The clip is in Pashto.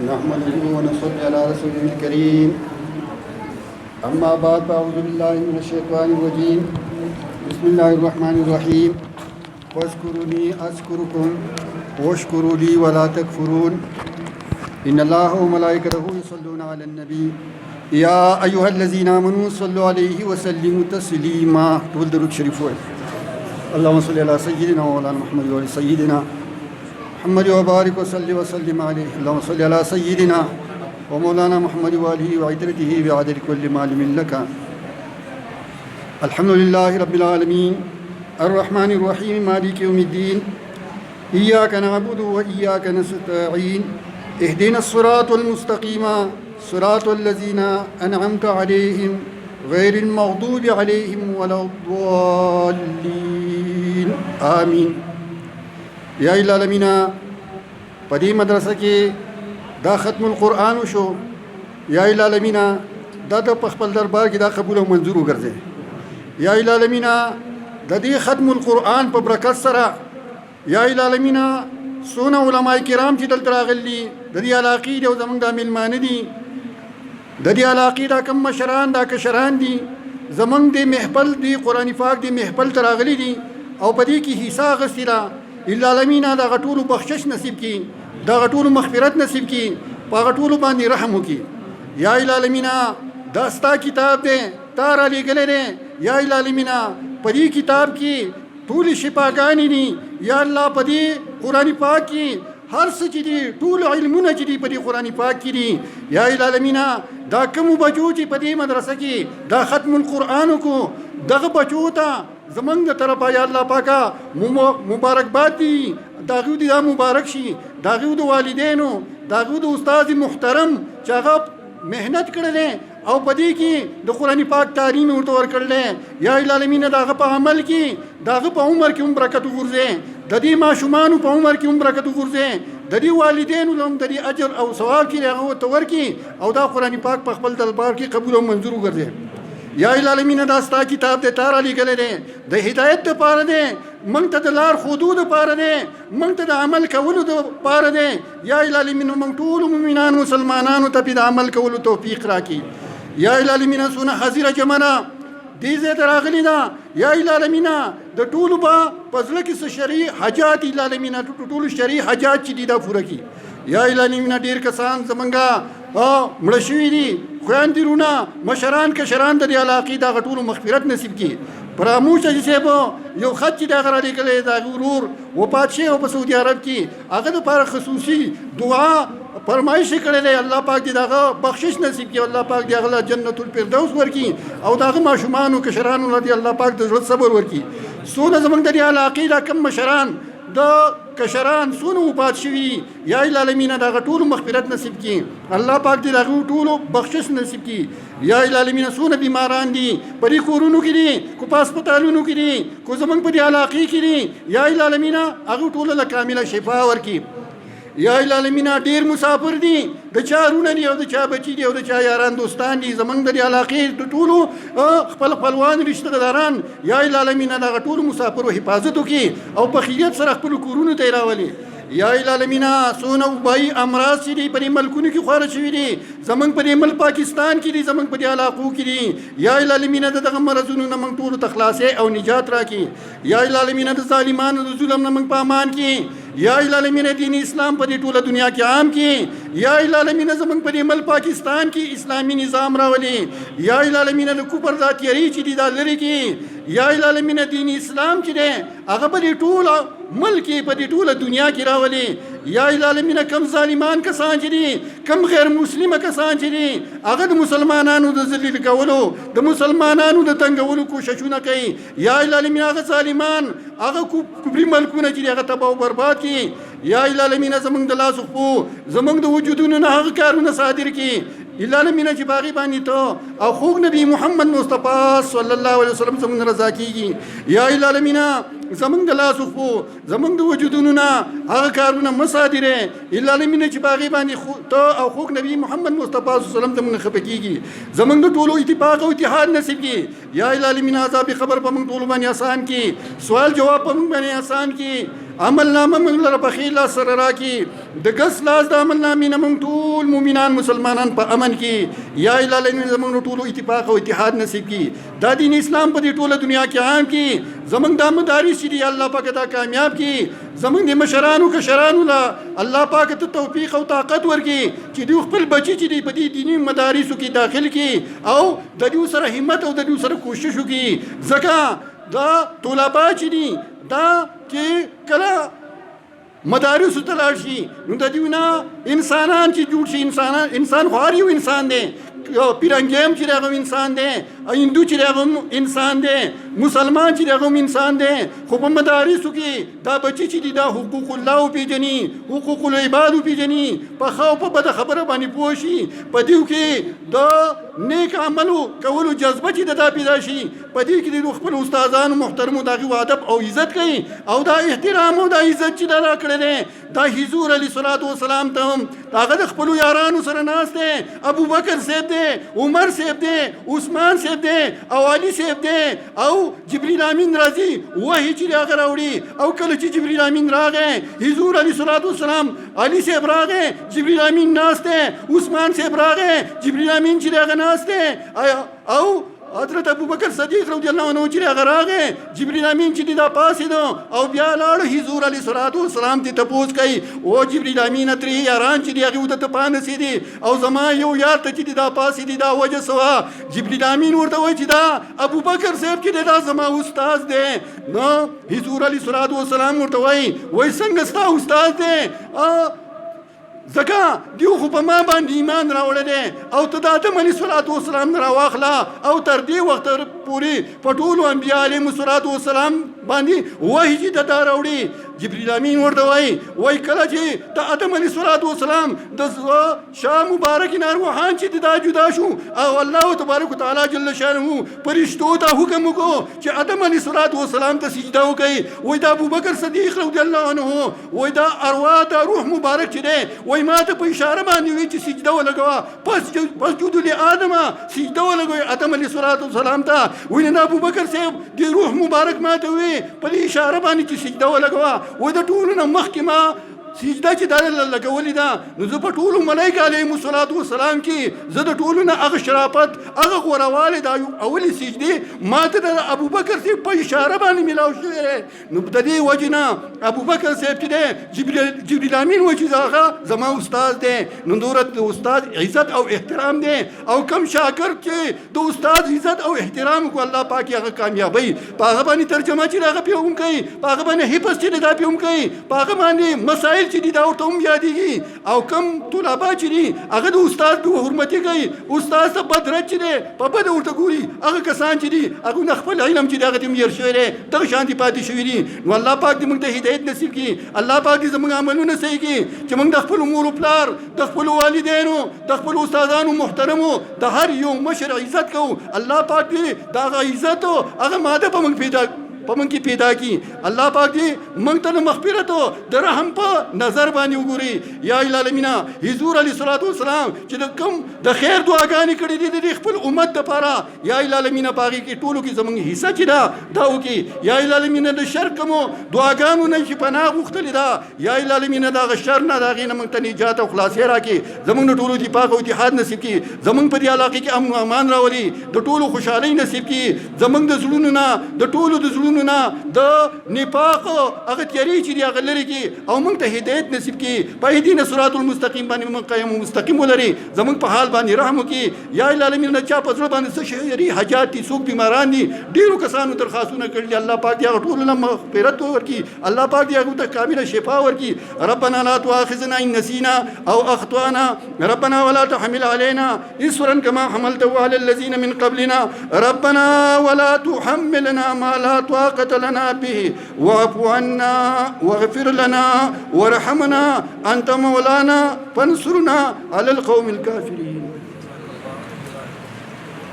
نحمده ونصلي على رسوله الكريم. أما بعد فأعوذ بالله من الشيطان الرجيم. بسم الله الرحمن الرحيم. واذكروني أذكركم واشكروا لي ولا تكفرون. إن الله وملائكته يصلون على النبي يا أيها الذين آمنوا صلوا عليه وسلموا تسليما. تقول درود شريف اللهم صل على سيدنا ومولانا محمد وعلى سيدنا محمد وبارك وسلم عليه. اللهم صل على سيدنا ومولانا محمد وآله وعترته بعدد كل معلم لك. الحمد لله رب العالمين الرحمن الرحيم مالك يوم الدين. إياك نعبد وإياك نستعين. اهدنا الصراط المستقيم صراط الذين أنعمت عليهم غير المغضوب عليهم ولا الضالين آمين. یا العالمین پدی مدرسه کې دا ختم القرآن شو. یا العالمین دا د خپل دربار کې دا قبول او منظور وګرځي. یا العالمین د دې ختم القرآن په برکت سره یا العالمین سونه علماء کرام چې دلته راغلي د دې علاقې او زمونږ د میلمانه دي د دې علاقې دا کم مشران دا کشران دي زمونږ د محفل دی قرآن پاک دی محفل ته راغلي دي او په دې کې حصہ اخیستې ده. العالمین دا غټولو بخشش نصیب کی دا غټولو مغفرت نصیب کی په غټولو باندې رحم وکي. یا العالمین دا ستا کتاب دی تا را لېږلی دی. یا العالمین په دې کتاب کې ټولې شفاګانې دي. یا الله په دې قرآن پاک کې هر څه چې دي ټول علمونه چې دي په دې قرآن پاک کې دي. یا العالمین دا کومو بچو چې په دې مدرسه کې دا ختم القرآن کو دغه بچو ته زمنګ د طرفه یا الله پاکه مبارکباد دي. داغو دي دا مبارک شي داغو د والدینو داغو د استاد محترم چې هغه مهنت کړل او په دې کې د قرآن پاک تعلیم ورته ورکړل. یا العالمین داغه په عمل کې داغه په عمر کې هم برکت وګرځي. د دې ماشومانو په عمر کې هم برکت وګرځي. د دې والدینو هم د دې اجر او ثواب کې هغه ته ورکړي او دا قرآن پاک په خپل دربار کې قبول او منظور وګرځي. یا العالمین دا ستا کتاب ته تار علی گله دی د هدایت ته پاره دی مونږ ته د لار حدود پاره دی مونږ ته د عمل کولو د پاره دی. یا العالمین مونږ ټول مؤمنان مسلمانانو ته د عمل کولو توفیق راکړي. یا العالمین سونه حاضر جمعنا دې ځای ته راغلی دا. یا العالمین د ټولو په پزله کې شرعي حاجات العالمین ټول شرعي حاجات چې دي دا پوره کړي. یا العالمین ډیر کسان زمونږه مړه شوي دي خویندرونه مشران کشران د دې علاقې دا غټولو مغفرت نصیب کړي. پراموش اجي صاحب یو خط چې دا غره لیکلی دا ورور وفات شوی او په سعودي عرب کې هغه دپاره خصوصي دعا فرمایش کړی دی. الله پاک دې دغه بخشش نصیب کړي. الله پاک دې هغه له جنت الفردوس ورکړي او دغه ماشومانو کشرانو له دې الله پاک د زړه صبر ورکړي. څونه زموږ د دې علاقې دا کم مشران د کشران سونه وفات شوي یا العالمین دغه ټولو مغفرت نصیب کړي. الله پاک دې دغه ټولو بخشش نصیب کړي. یا العالمین سونه بیماران دي په دې کورونو کې دي کو په هسپتالونو کې دي کو زمونږ په دې علاقې کې دي. یا العالمین هغه ټولو له کامله شفا ورکړي. یا العالمین ډیر مسافر دي د چا رونه دي او د چا بچي دي او د چا یاران دوستان دي زمونږ د علاقې د ټولو خپل خپلوان رشته داران. یا العالمین دغه ټولو مسافرو حفاظت وکړي او په خیریت سره خپل کورونو ته راولي. یا العالمین سونه وبای امراض چې دي په دې ملکونو کې خواره شوي دي زمونږ په دې ملک پاکستان کې دي زمونږ په دې علاقو کې دي. یا العالمین دغه مرضونو نه موږ ټولو ته خلاصې او نجات راکړي. یا العالمین د ظالمانو د ظلم نه موږ په امان کې. یا العالمین دین اسلام په دې ټوله دنیا کې عام کې. یا العالمین زمونږ په دې ملک پاکستان کې اسلامي نظام راولي. یا العالمین د کفر ذاتیری چې دي دا لرې کې. یا العالمین دین اسلام چې دی هغه په دې ټوله ملک په دې ټوله دنیا کې راولي. یا العالمین کم ظالمان کسان چې دي کم غیر مسلمه کسان چې دي هغه د مسلمانانو د ذلیل کولو د مسلمانانو د تنګولو کوششونه کوي. یا العالمین هغه ظالمان هغه کفري ملکونه چې دي هغه تباه او برباد کړي. یا العالمین زمونږ د لاس خو زمونږ د وجودونو نه هغه کارونه صادر کړي. العالمین چې باغی باندې ته او خوږ نبی محمد مصطفی صلی الله علیه وسلم زمونږ رضا کیږي. یا العالمین زمونږ د لاس خو زمونږ د وجودونو نه هغه کارونه مصادره. العالمین چې باغی باندې ته او خوږ نبی محمد مصطفی صلی الله علیه وسلم زمونږ خپه کیږي. زمونږ د ټولو اتفاق او اتحاد نصیب کړي. یا العالمین عذاب خبر په موږ ټولو باندې آسان کړي. سوال جواب په موږ باندې آسان کړي. عمل نامه موږ لره په ښي لاس سره راکړي د ګس لاس د عمل نامې نه موږ ټول مؤمنان مسلمانان په امن کې یا الهي العالمین زموږ ټولو اتفاق او اتحاد نصیب کړي دا دین اسلام په دې ټوله دنیا کې عام کړي زموږ دا مدارس چې دي الله پاک دا کامیاب کړي زموږ د مشرانو کشرانو له الله پاک ته توفیق او طاقت ورکړي چې دوی خپل بچي چې دي په دې دیني مدارسو کې داخل کړي او د دوی سره همت او د دوی سره کوشش وکړي ځکه دا طلبا چې دي دا چې کله مدارسو ته لاړ شي نو د دوی نه انسانان چې جوړ شي انسان خو هر یو انسان دی پیرنګیم چې هغه انسان دی هندو چې هغه انسان دی مسلمان چې هغه انسان دی خو په مدارسو کې دا بچي چې دي دا حقوق الله وپېژني حقوق العباد وپېژني په ښه او په بده خبره باندې پوه شي په دې کې د نیک عملو کولو جذبه چې د دا پیدا شي په دې کې د خپل استادانو محترمو د هغوی ادب او عزت کوي او دا احترام او دا عزت چې دا راکړی دی دا حضور علیه الصلاة والسلام ته هم هغه د خپلو یارانو سره ناست دی ابوبکر صاحب دی عمر صاحب دی عثمان صاحب دی او علي صاحب دی او جبريل امین راځي وحي چې هغه راوړي او کله چې جبريل امین راغی حضور علیه الصلاة والسلام علي صاحب راغی جبريل امین ناست دی عثمان صاحب راغی جبريل امین چې هغه ناست دی او حضرت ابوبکر صدیق رضی الله عنه چې هغه راغی جبريل امین چې دا پاسېدو او بیا لاړ حضور علیه الصلاة والسلام ته تپوس کوي او جبريل امین ترې یاران چې هغه ورته پانسېدي او زما یو یار ته چې دا پاسېدي دا وجه سوا جبريل امین ورته وایي چې دا ابوبکر صاحب چې دا زما استاد دی نو حضور علیه الصلاة والسلام ورته وایي څنګه ستا استاد دی ځکه دیو خو په ما باندې ایمان راوړی دی او ته د آدم علیه الصلاة والسلام نه راواخله او تر دې وخته پورې په ټولو انبیا علیهم الصلاة والسلام باندې وحي چې د دا راوړي جبريل امین ورته وایي کله چې د آدم علیه الصلاة والسلام د شاه مبارک نه روحان چې دا جدا شو او الله تبارک وتعالی جل شانه فرشتو ته حکم وکړو چې آدم علیه الصلاة والسلام ته سجده وکړي وایي د ابوبکر صدیق رضی الله عنه وایي دا ارواح د روح مبارک چې دی وایي ما ته په اشاره باندې وایي چې سجده ولګوه پس جودو لآدم سجده ولګوي آدم علیه الصلاة والسلام ته وایي نه ابوبکر صاحب د روح مبارک ما ته وایي په دې اشاره باندې چې سجده ولګوه وایي د ټولو نه مخکې ما سجده چې دا لګولې ده نو زه په ټولو ملایکه علیهم الصلاة والسلام کې زه د ټولو نه هغه شرافت هغه غوروالې دا اولې سجدې ما ته د ابوبکر صاحب په اشاره باندې میلاو شوی دی نو د دې وجې نه ابوبکر صاحب چې دی جبريل امین وایي چې هغه زما استاد دی نو دوره د استاد عزت او احترام دی او کم شاګرد چې د استاد عزت او احترام کو الله پاک هغه کامیابی په هغه باندې ترجمه چې هغه په هم کوي په هغه باندې حفظ چې دا په هم کوي په هغه باندې مسائل چې دي دا ورته هم یادېږي او کم طلبا چې دي هغه د استاد به حرمتي کوي استاد ته بد رد چې دی په بده ورته ګوري هغه کسان چې دي هغوی نه خپل علم چې دی هغه ته هم هېر شوی دی دغه شان دي پاتې شوي دي نو الله پاک دې موږ ته هدایت نصیب کړي الله پاک دې زموږ عملونه صحیح کړي چې موږ د خپلو مور و پلار د خپلو والدینو د خپلو استادانو محترمو د هر یو مشر عزت کوو الله پاک دې د هغه عزت او هغه ماده په موږ کې پیدا کی الله پاک دې موږ ته مغفرت او د رحم په نظر باندې وګوري یا العالمین حضور علیه الصلاة والسلام چې د کوم د خیر دعاګانې کړې دي د خپل امت لپاره یا العالمین پاغي کې ټولو کې زموږ حصہ چې دا وکي یا العالمین د شر کوم دعاګانو نه چې پناه غوښتلې ده یا العالمین دا شر نه دا غینه موږ ته نجات او خلاصي راکړي زموږ ټولو دی پاک او اتحاد نصیب کړي زموږ په دې علاقه کې امن او امان راولي د ټولو خوشحالي نصیب کړي زموږ د زړونو نه د ټولو د زړونو نه د نفاق هغه تیاری چې دی هغه لري کی او موږ ته هدایت نصیب کی په دې صراط المستقیم باندې موږ قائم مستقیم ولري زموږ په حال باندې رحم وکي یا العالمین نه چا په ځړ باندې څه شي حاجات دي څوک بیماران دي ډیرو کسانو درخواستونه کړل الله پاک دې هغه ټول له مغفرت ورکي الله پاک دې هغه ته کامله شفا ورکي ربنا لا تؤاخذنا ان نسينا او اخطانا ربنا ولا تحمل علينا اصرا كما حملته على الذين من قبلنا ربنا ولا تحملنا ما لا طاقة لنا به واعف عنا واغفر لنا وارحمنا أنت مولانا فانصرنا على القوم الكافرين